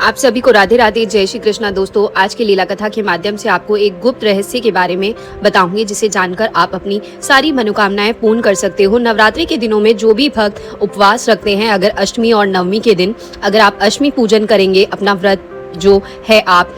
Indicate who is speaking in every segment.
Speaker 1: आप सभी को राधे राधे, जय श्री कृष्णा। दोस्तों, आज की लीला कथा के माध्यम से आपको एक गुप्त रहस्य के बारे में बताऊंगी, जिसे जानकर आप अपनी सारी मनोकामनाएं पूर्ण कर सकते हो। नवरात्रि के दिनों में जो भी भक्त उपवास रखते हैं, अगर अष्टमी और नवमी के दिन अगर आप अष्टमी पूजन करेंगे, अपना व्रत जो है आप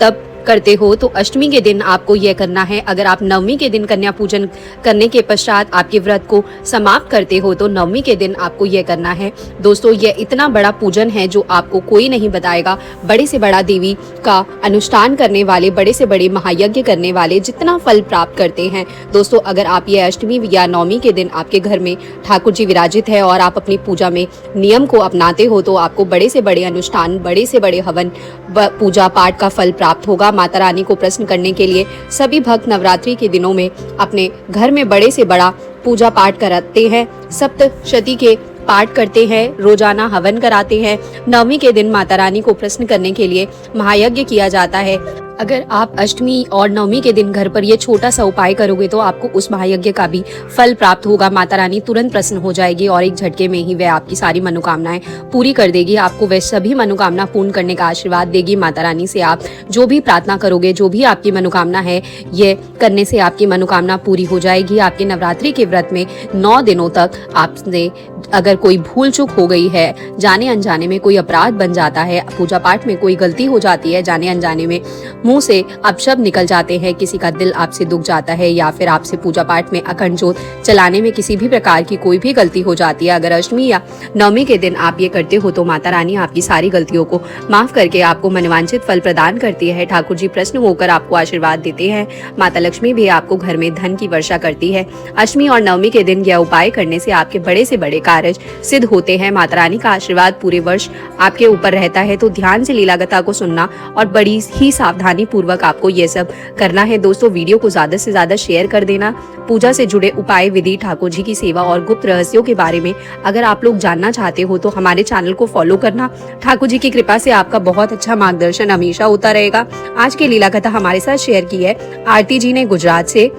Speaker 1: तब करते हो, तो अष्टमी के दिन आपको यह करना है। अगर आप नवमी के दिन कन्या पूजन करने के पश्चात आपके व्रत को समाप्त करते हो, तो नवमी के दिन आपको यह करना है। दोस्तों, यह इतना बड़ा पूजन है जो आपको कोई नहीं बताएगा। बड़े से बड़ा देवी का अनुष्ठान करने वाले, बड़े से बड़े महायज्ञ करने वाले जितना फल प्राप्त करते हैं। दोस्तों, अगर आप ये अष्टमी या नवमी के दिन आपके घर में ठाकुर जी विराजित है और आप अपनी पूजा में नियम को अपनाते हो, तो आपको बड़े से बड़े अनुष्ठान, बड़े से बड़े हवन, पूजा पाठ का फल प्राप्त होगा। माता रानी को प्रसन्न करने के लिए सभी भक्त नवरात्रि के दिनों में अपने घर में बड़े से बड़ा पूजा पाठ कराते हैं, सप्तशती के पाठ करते हैं, रोजाना हवन कराते हैं। नवमी के दिन माता रानी को प्रसन्न करने के लिए महायज्ञ किया जाता है। अगर आप अष्टमी और नवमी के दिन घर पर ये छोटा सा उपाय करोगे, तो आपको उस महायज्ञ का भी फल प्राप्त होगा। माता रानी तुरंत प्रसन्न हो जाएगी और एक झटके में ही वह आपकी सारी मनोकामनाएं पूरी कर देगी। आपको वह सभी मनोकामना पूर्ण करने का आशीर्वाद देगी। माता रानी से आप जो भी प्रार्थना करोगे, जो भी आपकी मनोकामना है, ये करने से आपकी मनोकामना पूरी हो जाएगी। आपके नवरात्रि के व्रत में 9 दिनों तक आपने अगर कोई भूल चूक हो गई है, जाने अनजाने में कोई अपराध बन जाता है, पूजा पाठ में कोई गलती हो जाती है, जाने अनजाने में मुंह से अपशब्द निकल जाते हैं, किसी का दिल आपसे दुख जाता है, या फिर आपसे पूजा पाठ में अखंड ज्योत चलाने में किसी भी प्रकार की कोई भी गलती हो जाती है, अगर अष्टमी या नवमी के दिन आप ये करते हो, तो माता रानी आपकी सारी गलतियों को माफ करके आपको मनवांछित फल प्रदान करती है। ठाकुर जी प्रसन्न होकर आपको आशीर्वाद देते हैं। माता लक्ष्मी भी आपको घर में धन की वर्षा करती है। अष्टमी और नवमी के दिन यह उपाय करने से आपके बड़े से बड़े कार्य सिद्ध होते हैं। माता रानी का आशीर्वाद पूरे वर्ष आपके ऊपर रहता है। तो ध्यान से लीला कथा को सुनना और बड़ी ही सावधानी पूर्वक आपको ये सब करना है। दोस्तों, वीडियो को ज्यादा से ज्यादा शेयर कर देना। पूजा से जुड़े उपाय, विधि, ठाकुर जी की सेवा और गुप्त रहस्यों के बारे में अगर आप लोग जानना चाहते हो, तो हमारे चैनल को फॉलो करना। ठाकुर जी की कृपा से आपका बहुत अच्छा मार्गदर्शन हमेशा होता रहेगा। आज की लीला कथा हमारे साथ शेयर की है आरती जी ने गुजरात से।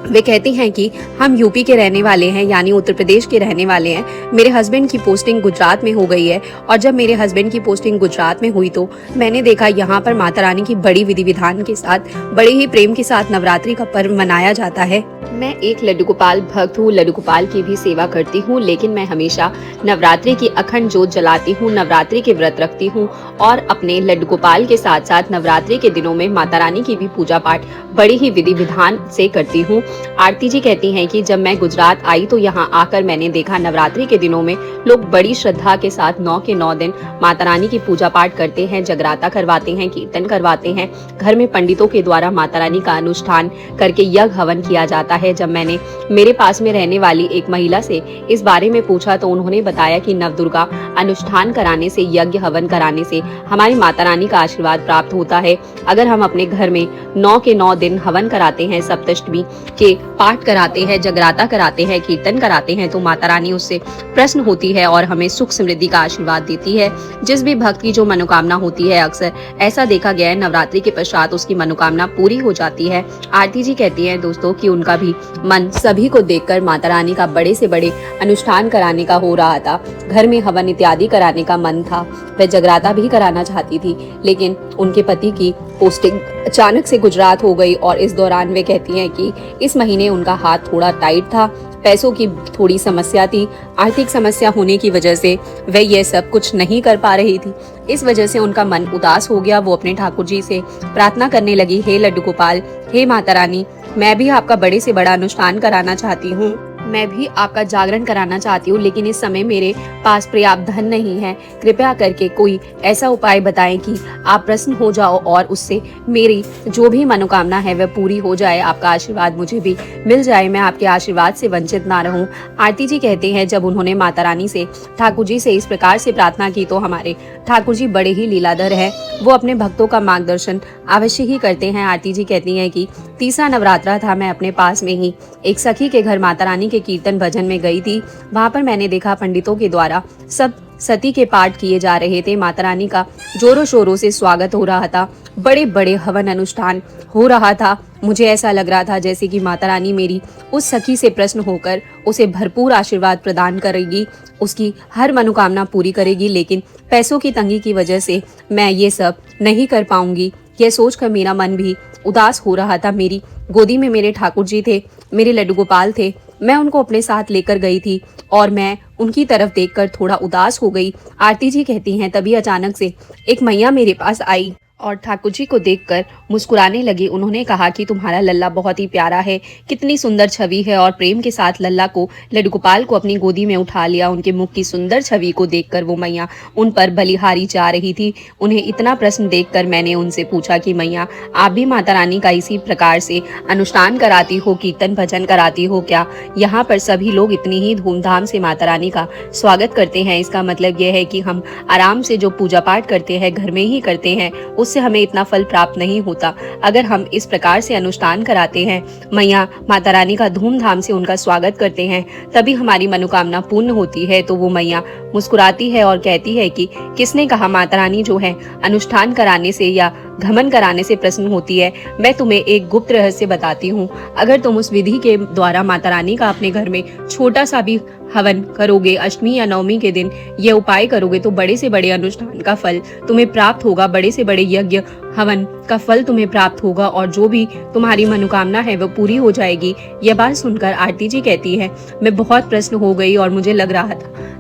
Speaker 1: वे कहती हैं कि हम यूपी के रहने वाले हैं, यानी उत्तर प्रदेश के रहने वाले हैं। मेरे हस्बैंड की पोस्टिंग गुजरात में हो गई है, और जब मेरे हस्बैंड की पोस्टिंग गुजरात में हुई, तो मैंने देखा यहाँ पर माता रानी की बड़ी विधि विधान के साथ, बड़े ही प्रेम के साथ नवरात्रि का पर्व मनाया जाता है। मैं एक लड्डू गोपाल भक्त हूँ, लड्डू गोपाल की भी सेवा करती हूँ, लेकिन मैं हमेशा नवरात्रि की अखंड ज्योत जलाती हूँ, नवरात्रि के व्रत रखती हूँ, और अपने लड्डू गोपाल के साथ साथ नवरात्रि के दिनों में माता रानी की भी पूजा पाठ बड़ी ही विधि विधान से करती हूँ। आरती जी कहती हैं कि जब मैं गुजरात आई, तो यहाँ आकर मैंने देखा नवरात्रि के दिनों में लोग बड़ी श्रद्धा के साथ 9 के 9 दिन माता रानी की पूजा पाठ करते हैं, जगराता करवाते हैं, कीर्तन करवाते हैं। घर में पंडितों के द्वारा माता रानी का अनुष्ठान करके यज्ञ हवन किया जाता है। जब मैंने मेरे पास में रहने वाली एक महिला से इस बारे में पूछा, तो उन्होंने बताया कि नवदुर्गा अनुष्ठान कराने से, यज्ञ हवन कराने से हमारी माता रानी का आशीर्वाद प्राप्त होता है। अगर हम अपने घर में 9 के 9 दिन हवन कराते हैं, सप्तष्टमी के पाठ कराते हैं, जगराता कराते हैं, कीर्तन कराते हैं, तो माता रानी उससे प्रसन्न होती है और हमें सुख समृद्धि का आशीर्वाद देती है। जिस भी भक्त की जो मनोकामना होती है, अक्सर ऐसा देखा गया है, नवरात्रि के पश्चात उसकी मनोकामना पूरी हो जाती है। आरती जी कहती हैं दोस्तों कि उनका भी मन सभी को देखकर माता रानी का बड़े से बड़े अनुष्ठान कराने का हो रहा था। घर में हवन इत्यादि कराने का मन था। वह जगराता भी कराना चाहती थी, लेकिन उनके पति की पोस्टिंग अचानक से गुजरात हो गई, और इस दौरान वे कहती हैं कि इस महीने उनका हाथ थोड़ा टाइट था, पैसों की थोड़ी समस्या थी, आर्थिक समस्या होने की वजह से वह यह सब कुछ नहीं कर पा रही थी। इस वजह से उनका मन उदास हो गया। वो अपने ठाकुर जी से प्रार्थना करने लगी, हे लड्डू गोपाल, हे माता रानी, मैं भी आपका बड़े से बड़ा अनुष्ठान कराना चाहती हूँ, मैं भी आपका जागरण कराना चाहती हूँ, लेकिन इस समय मेरे पास पर्याप्त धन नहीं है। कृपया करके कोई ऐसा उपाय बताएं कि आप प्रसन्न हो जाओ और उससे मेरी जो भी मनोकामना है वह पूरी हो जाए, आपका आशीर्वाद मुझे भी मिल जाए, मैं आपके आशीर्वाद से वंचित ना रहूं। आरती जी कहते हैं जब उन्होंने माता रानी से, ठाकुर जी से इस प्रकार से प्रार्थना की, तो हमारे ठाकुर जी बड़े ही लीलाधर है। वो अपने भक्तों का मार्गदर्शन अवश्य ही करते हैं। आरती जी कहती हैं कि तीसरा नवरात्रा था, मैं अपने पास में ही एक सखी के घर माता रानी के कीर्तन भजन में गई थी। वहां पर मैंने देखा पंडितों के द्वारा सब सती के पाठ किए जा रहे थे। माता रानी का जोरों शोरों से स्वागत हो रहा था, बड़े बड़े हवन अनुष्ठान हो रहा था। मुझे ऐसा लग रहा था जैसे कि माता रानी मेरी उस सखी से प्रसन्न होकर उसे भरपूर आशीर्वाद प्रदान करेगी, उसकी हर मनोकामना पूरी करेगी। लेकिन पैसों की तंगी की वजह से मैं ये सब नहीं कर पाऊंगी। यह सोचकर मेरा मन भी उदास हो रहा था। मेरी गोदी में मेरे ठाकुर जी थे, मेरे लड्डू गोपाल थे। मैं उनको अपने साथ लेकर गई थी और मैं उनकी तरफ देखकर थोड़ा उदास हो गई। आरती जी कहती हैं, तभी अचानक से एक मैया मेरे पास आई और ठाकुर जी को देखकर मुस्कुराने लगी। उन्होंने कहा कि तुम्हारा लल्ला बहुत ही प्यारा है, कितनी सुंदर छवि है। और प्रेम के साथ लल्ला को, लड्डू गोपाल को अपनी गोदी में उठा लिया। उनके मुख की सुंदर छवि को देखकर वो मैया उन पर बलिहारी जा रही थी। उन्हें इतना प्रश्न देखकर मैंने उनसे पूछा कि मैया, आप भी माता रानी का इसी प्रकार से अनुष्ठान कराती हो, कीर्तन भजन कराती हो क्या? यहाँ पर सभी लोग इतनी ही धूमधाम से माता रानी का स्वागत करते हैं, इसका मतलब यह है कि हम आराम से जो पूजा पाठ करते हैं घर में ही करते हैं, उससे हमें इतना फल प्राप्त नहीं होता। अगर हम इस प्रकार से अनुष्ठान कराते हैं, मैया माता रानी का धूमधाम से उनका स्वागत करते हैं, तभी हमारी मनोकामना पूर्ण होती है। तो वो मैया मुस्कुराती है और कहती है कि किसने कहा माता रानी जो है अनुष्ठान कराने से या घमन कराने से प्रसन्न होती है। मैं तुम्हें एक गुप्त रहस्य बताती हूँ। अगर तुम उस विधि के द्वारा माता रानी का अपने घर में छोटा सा भी हवन करोगे, अष्टमी या नवमी के दिन ये उपाय करोगे, तो बड़े से बड़े अनुष्ठान का फल तुम्हें प्राप्त होगा, बड़े से बड़े यज्ञ हवन का फल तुम्हें प्राप्त होगा और जो भी तुम्हारी मनोकामना है वो पूरी हो जाएगी। यह बात सुनकर आरती जी कहती है, मैं बहुत प्रसन्न हो गई और मुझे लग रहा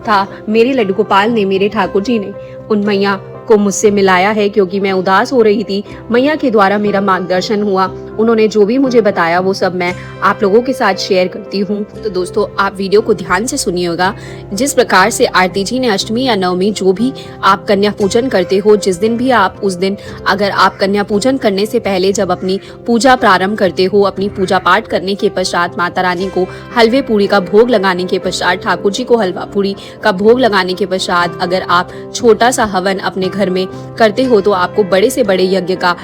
Speaker 1: था मेरे लड्डू गोपाल ने, मेरे ठाकुर जी ने उन मैया को मुझसे मिलाया है, क्योंकि मैं उदास हो रही थी। मैया के द्वारा मेरा मार्गदर्शन हुआ। उन्होंने जो भी मुझे बताया वो सब मैं आप लोगों के साथ शेयर करती हूँ। तो दोस्तों, आप वीडियो को ध्यान से सुनिएगा। जिस प्रकार से आरती जी ने अष्टमी या नवमी जो भी आप कन्या पूजन करते हो, जिस दिन भी आप उस दिन अगर आप कन्या पूजन करने से पहले जब अपनी पूजा प्रारंभ करते हो, अपनी पूजा पाठ करने के पश्चात माता रानी को हलवे पूरी का भोग लगाने के पश्चात, ठाकुर जी को हलवा पूरी का भोग लगाने के पश्चात अगर आप छोटा सा हवन अपने घर में करते हो, तो आपको बड़े से बड़े यज्ञ का,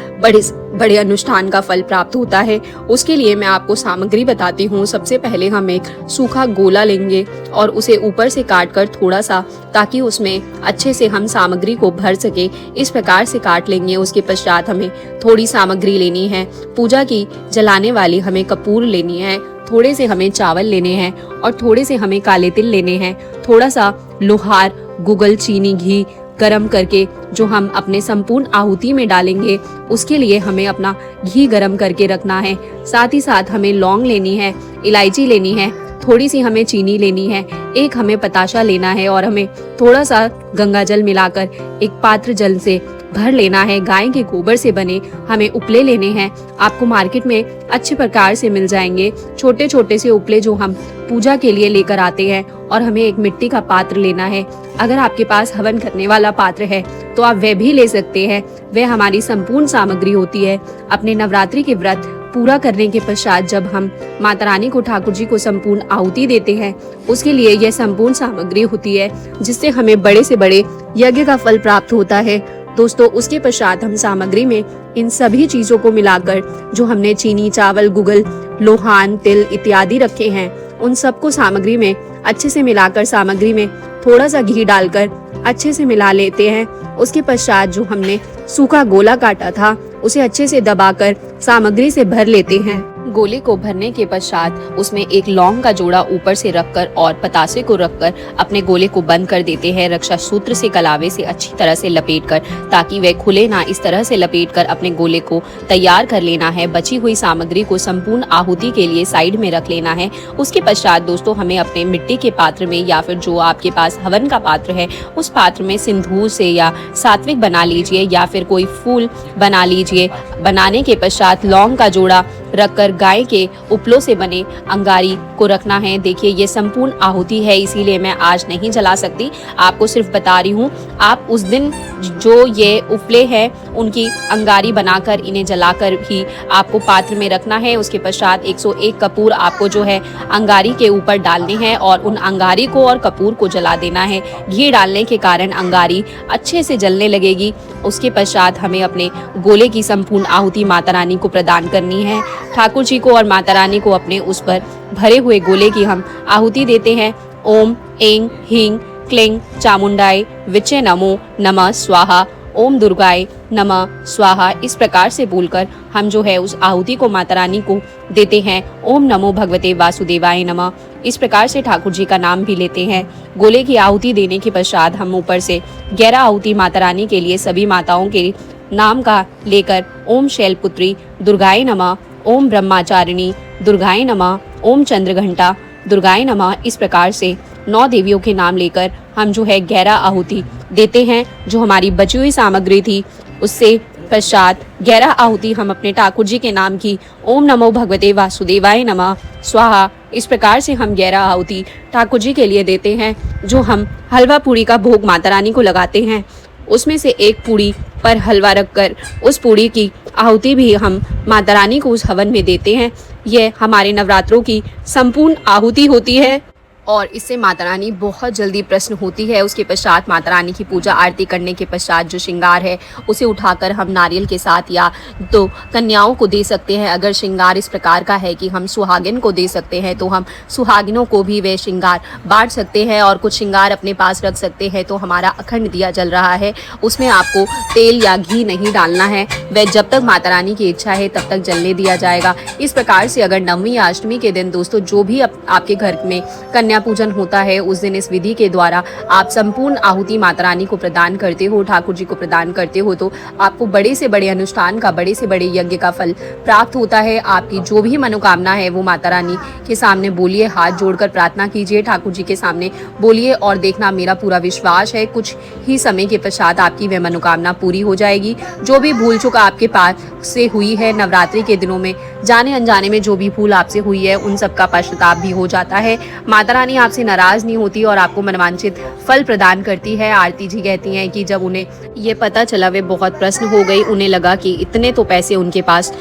Speaker 1: बड़े अनुष्ठान का फल प्राप्त होता है। उसके लिए मैं आपको सामग्री बताती हूँ। सबसे पहले हम एक सूखा गोला लेंगे और उसे ऊपर से काट कर थोड़ा सा, ताकि उसमें अच्छे से हम सामग्री को भर सके, इस प्रकार से काट लेंगे। उसके पश्चात हमें थोड़ी सामग्री लेनी है। पूजा की जलाने वाली हमें कपूर लेनी है, थोड़े से हमें चावल लेने हैं और थोड़े से हमें काले तिल लेने हैं। थोड़ा सा लोहार, गुगल, चीनी, घी गरम करके जो हम अपने संपूर्ण आहुति में डालेंगे, उसके लिए हमें अपना घी गरम करके रखना है। साथ ही साथ हमें लौंग लेनी है, इलायची लेनी है, थोड़ी सी हमें चीनी लेनी है, एक हमें पताशा लेना है और हमें थोड़ा सा गंगा जल मिलाकर एक पात्र जल से भर लेना है। गाय के गोबर से बने हमें उपले लेने हैं। आपको मार्केट में अच्छे प्रकार से मिल जाएंगे छोटे छोटे से उपले, जो हम पूजा के लिए लेकर आते हैं। और हमें एक मिट्टी का पात्र लेना है। अगर आपके पास हवन करने वाला पात्र है तो आप वह भी ले सकते हैं। वह हमारी संपूर्ण सामग्री होती है। अपने नवरात्रि के व्रत पूरा करने के पश्चात जब हम माता रानी को, ठाकुर जी को संपूर्ण आहुति देते हैं, उसके लिए यह संपूर्ण सामग्री होती है, जिससे हमें बड़े से बड़े यज्ञ का फल प्राप्त होता है। दोस्तों, उसके पश्चात हम सामग्री में इन सभी चीजों को मिलाकर, जो हमने चीनी, चावल, गुगल, लोहान, तिल इत्यादि रखे हैं, उन सबको सामग्री में अच्छे से मिलाकर, सामग्री में थोड़ा सा घी डालकर अच्छे से मिला लेते हैं। उसके पश्चात जो हमने सूखा गोला काटा था, उसे अच्छे से दबाकर सामग्री से भर लेते हैं। गोले को भरने के पश्चात उसमें एक लौंग का जोड़ा ऊपर से रखकर और पतासे को रखकर अपने गोले को बंद कर देते हैं। रक्षा सूत्र से कलावे से अच्छी तरह से लपेटकर, ताकि वह खुले ना, इस तरह से लपेटकर अपने गोले को तैयार कर लेना है। बची हुई सामग्री को संपूर्ण आहुति के लिए साइड में रख लेना है। उसके पश्चात दोस्तों, हमें अपने मिट्टी के पात्र में या फिर जो आपके पास हवन का पात्र है, उस पात्र में सिंदूर से या सात्विक बना लीजिए या फिर कोई फूल बना लीजिए। बनाने के पश्चात लौंग का जोड़ा रखकर गाय के उपलों से बने अंगारी को रखना है। देखिए, ये संपूर्ण आहुति है, इसीलिए मैं आज नहीं जला सकती, आपको सिर्फ बता रही हूँ। आप उस दिन जो ये उपले हैं उनकी अंगारी बनाकर इन्हें जलाकर भी आपको पात्र में रखना है। उसके पश्चात 101 कपूर आपको जो है अंगारी के ऊपर डालने हैं और उन अंगारी को और कपूर को जला देना है। घी डालने के कारण अंगारी अच्छे से जलने लगेगी। उसके पश्चात हमें अपने गोले की संपूर्ण आहुति माता रानी को प्रदान करनी है। ठाकुर जी को और माता रानी को अपने उस पर भरे हुए गोले की हम आहुति देते हैं। ओम ऐं ह्रीं क्लीं चामुंडाय विचे नमो नमः स्वाहा। ओम दुर्गाय नमः स्वाहा इस प्रकार से बोलकर हम जो है उस आहुति को माता रानी को देते हैं। ओम नमो भगवते वासुदेवाय नमः इस प्रकार से ठाकुर जी का नाम भी लेते हैं। गोले की आहुति देने के पश्चात हम ऊपर से 11 आहुति माता रानी के लिए सभी माताओं के नाम का लेकर ओम शैलपुत्री दुर्गाय नमः, ओम ब्रह्मचारिणी दुर्गाय नमः, ओम चंद्रघंटा दुर्गाय नमः इस प्रकार से 9 देवियों के नाम लेकर हम जो है 11 आहुति देते हैं। जो हमारी बची हुई सामग्री थी उससे पश्चात 11 आहुति हम अपने ठाकुर जी के नाम की ओम नमो भगवते वासुदेवाय नमः स्वाहा इस प्रकार से हम 11 आहुति ठाकुर जी के लिए देते हैं। जो हम हलवा पूड़ी का भोग माता रानी को लगाते हैं उसमें से एक पूड़ी पर हलवा रखकर उस पूड़ी की आहुति भी हम माता रानी को उस हवन में देते हैं। यह हमारे नवरात्रों की संपूर्ण आहुति होती है और इससे माता रानी बहुत जल्दी प्रसन्न होती है। उसके पश्चात माता रानी की पूजा आरती करने के पश्चात जो श्रृंगार है उसे उठाकर हम नारियल के साथ या तो कन्याओं को दे सकते हैं। अगर श्रृंगार इस प्रकार का है कि हम सुहागिन को दे सकते हैं तो हम सुहागिनों को भी वे श्रृंगार बांट सकते हैं और कुछ श्रृंगार अपने पास रख सकते हैं। तो हमारा अखंड दिया जल रहा है उसमें आपको तेल या घी नहीं डालना है, वह जब तक माता रानी की इच्छा है तब तक जलने दिया जाएगा। इस प्रकार से अगर नवमी या अष्टमी के दिन दोस्तों जो भी आपके घर में कन्या पूजन होता है उस दिन इस विधि के द्वारा आप संपूर्ण आहुति माता रानी को प्रदान करते हो, ठाकुर जी को प्रदान करते हो तो आपको बड़े से बड़े अनुष्ठान का, बड़े से बड़े यज्ञ का फल प्राप्त होता है। आपकी जो भी मनोकामना है वो माता रानी के सामने बोलिए, हाथ जोड़कर प्रार्थना कीजिए, ठाकुर जी के सामने बोलिए और देखना मेरा पूरा विश्वास है कुछ ही समय के पश्चात आपकी वह मनोकामना पूरी हो जाएगी। जो भी भूल चूक आपके पास से हुई है नवरात्रि के दिनों में, जाने अनजाने में जो भी भूल आपसे हुई है उन सब का पश्चाताप भी हो जाता है। माता रानी आपसे नाराज नहीं होती और आपको मनवांछित फल प्रदान करती है। आरती जी कहती हैं कि जब उन्हें ये पता चला वे बहुत प्रसन्न हो गई। उन्हें लगा कि इतने तो पैसे उनके पास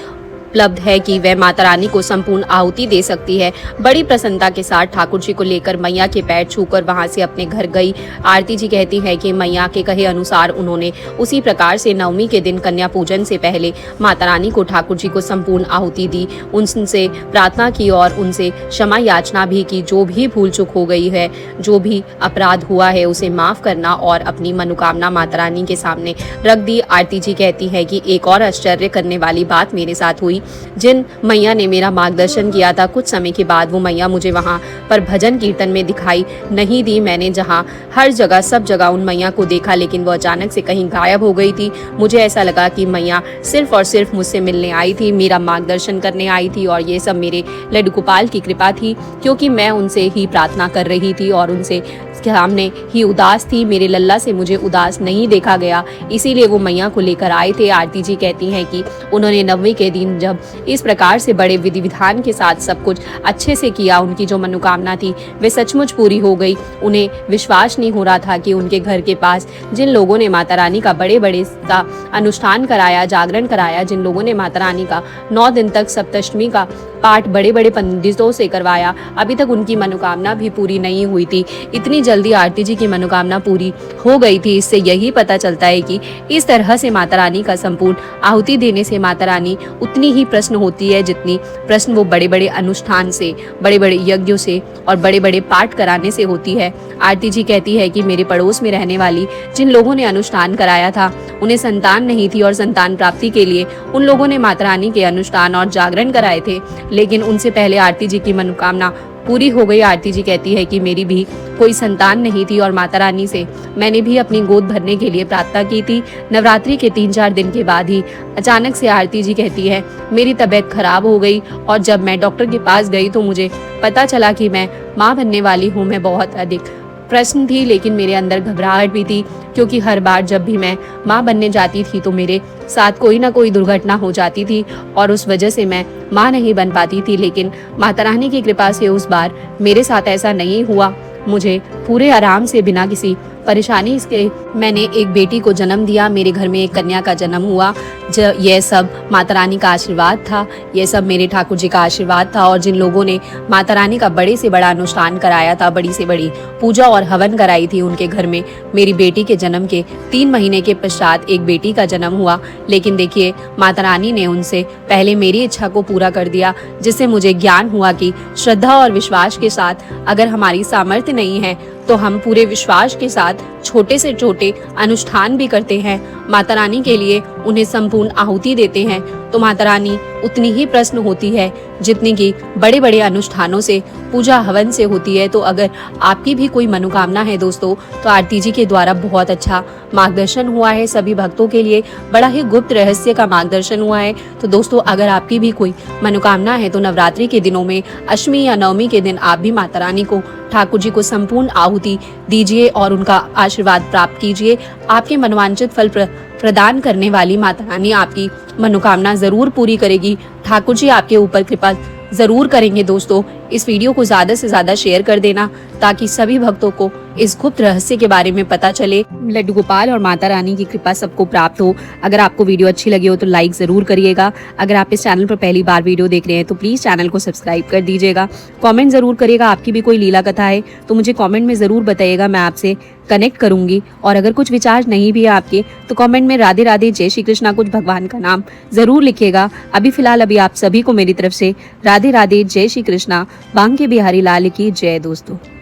Speaker 1: उपलब्ध है कि वह माता रानी को संपूर्ण आहुति दे सकती है। बड़ी प्रसन्नता के साथ ठाकुर जी को लेकर मैया के पैर छूकर वहां से अपने घर गई। आरती जी कहती है कि मैया के कहे अनुसार उन्होंने उसी प्रकार से नवमी के दिन कन्या पूजन से पहले माता रानी को, ठाकुर जी को संपूर्ण आहुति दी, उनसे प्रार्थना की और उनसे क्षमा याचना भी की। जो भी भूल चूक हो गई है, जो भी अपराध हुआ है उसे माफ करना और अपनी मनोकामना माता रानी के सामने रख दी। आरती जी कहती है कि एक और आश्चर्य करने वाली बात मेरे साथ हुई। जिन मैया ने मेरा मार्गदर्शन किया था कुछ समय के बाद वो मैया मुझे वहां पर भजन कीर्तन में दिखाई नहीं दी। मैंने जहां हर जगह सब जगह उन मैया को देखा लेकिन वो अचानक से कहीं गायब हो गई थी। मुझे ऐसा लगा कि मैया सिर्फ और सिर्फ मुझसे मिलने आई थी, मेरा मार्गदर्शन करने आई थी और ये सब मेरे लड्डू गोपाल की कृपा थी क्योंकि मैं उनसे ही प्रार्थना कर रही थी और उनसे सामने ही उदास थी। मेरे लल्ला से मुझे उदास नहीं देखा गया, इसीलिए वो मैया को लेकर आए थे। आरती जी कहती हैं कि उन्होंने नवमी के दिन जब इस प्रकार से बड़े विधि विधान के साथ सब कुछ अच्छे से किया, उनकी जो मनोकामना थी वे सचमुच पूरी हो गई। उन्हें विश्वास नहीं हो रहा था कि उनके घर के पास जिन लोगों ने माता रानी का बड़े बड़े अनुष्ठान कराया, जागरण कराया, जिन लोगों ने माता रानी का 9 दिन तक सप्तष्टमी का पाठ बड़े बड़े पंडितों से करवाया, अभी तक उनकी मनोकामना भी पूरी नहीं हुई थी। इतनी जल्दी आरती जी की मनोकामना पूरी हो गई थी। इससे यही पता चलता है कि इस तरह से माता रानी का संपूर्ण आहुति देने से माता रानी उतनी ही प्रसन्न होती है जितनी प्रश्न वो बड़े बड़े अनुष्ठान से, बड़े बड़े यज्ञों से और बड़े बड़े पाठ कराने से होती है। आरती जी कहती है कि मेरे पड़ोस में रहने वाली जिन लोगों ने अनुष्ठान कराया था उन्हें संतान नहीं थी और संतान प्राप्ति के लिए उन लोगों ने माता रानी के अनुष्ठान और जागरण कराए थे, लेकिन उनसे पहले आरती जी की मनोकामना पूरी हो गई। आरती जी कहती है कि मेरी भी कोई संतान नहीं थी और माता रानी से मैंने भी अपनी गोद भरने के लिए प्रार्थना की थी। नवरात्रि के 3-4 दिन के बाद ही अचानक से आरती जी कहती है मेरी तबीयत खराब हो गई और जब मैं डॉक्टर के पास गई तो मुझे पता चला कि मैं माँ बनने वाली हूँ। मैं बहुत अधिक प्रश्न थी लेकिन मेरे अंदर घबराहट भी थी क्योंकि हर बार जब भी मैं माँ बनने जाती थी तो मेरे साथ कोई ना कोई दुर्घटना हो जाती थी और उस वजह से मैं माँ नहीं बन पाती थी। लेकिन माता रानी की कृपा से उस बार मेरे साथ ऐसा नहीं हुआ। मुझे पूरे आराम से बिना किसी परेशानी इसके मैंने एक बेटी को जन्म दिया, मेरे घर में एक कन्या का जन्म हुआ। यह सब माता रानी का आशीर्वाद था, यह सब मेरे ठाकुर जी का आशीर्वाद था। और जिन लोगों ने माता रानी का बड़े से बड़ा अनुष्ठान कराया था, बड़ी से बड़ी पूजा और हवन कराई थी, उनके घर में मेरी बेटी के जन्म के 3 महीने के पश्चात एक बेटी का जन्म हुआ। लेकिन देखिए माता रानी ने उनसे पहले मेरी इच्छा को पूरा कर दिया, जिससे मुझे ज्ञान हुआ कि श्रद्धा और विश्वास के साथ अगर हमारी सामर्थ्य नहीं है तो हम पूरे विश्वास के साथ छोटे से छोटे अनुष्ठान भी करते हैं। माता रानी के लिए उन्हें संपूर्ण आहुति देते हैं तो माता रानी उतनी ही प्रसन्न होती है जितनी कि बड़े बड़े अनुष्ठानों से, पूजा हवन से होती है। तो अगर आपकी भी कोई मनोकामना है दोस्तों, तो आरती जी के द्वारा बहुत अच्छा मार्गदर्शन हुआ है। सभी भक्तों के लिए बड़ा ही गुप्त रहस्य का मार्गदर्शन हुआ है। तो दोस्तों, अगर आपकी भी कोई मनोकामना है तो नवरात्रि के दिनों में अष्टमी या नवमी के दिन आप भी माता रानी को, ठाकुर जी को संपूर्ण आहुति दीजिए और उनका आशीर्वाद प्राप्त कीजिए। आपके मनोवांछित फल प्रदान करने वाली माता रानी आपकी मनोकामना जरूर पूरी करेगी। ठाकुर जी आपके ऊपर कृपा जरूर करेंगे। दोस्तों, इस वीडियो को ज्यादा से ज्यादा शेयर कर देना ताकि सभी भक्तों को इस गुप्त रहस्य के बारे में पता चले। लड्डू गोपाल और माता रानी की कृपा सबको प्राप्त हो। अगर आपको वीडियो अच्छी लगी हो तो लाइक जरूर करिएगा। अगर आप इस चैनल पर पहली बार वीडियो देख रहे हैं तो प्लीज चैनल को सब्सक्राइब कर दीजिएगा। कमेंट जरूर करिएगा, आपकी भी कोई लीला कथा है तो मुझे कमेंट में जरूर बताइएगा, मैं आपसे कनेक्ट करूंगी। और अगर कुछ विचार नहीं भी है आपके तो कमेंट में राधे राधे, जय श्री कृष्णा, कुछ भगवान का नाम जरूर लिखिएगा। अभी फिलहाल आप सभी को मेरी तरफ से राधे राधे, जय श्री कृष्णा, बांके बिहारी लाल की जय। दोस्तों।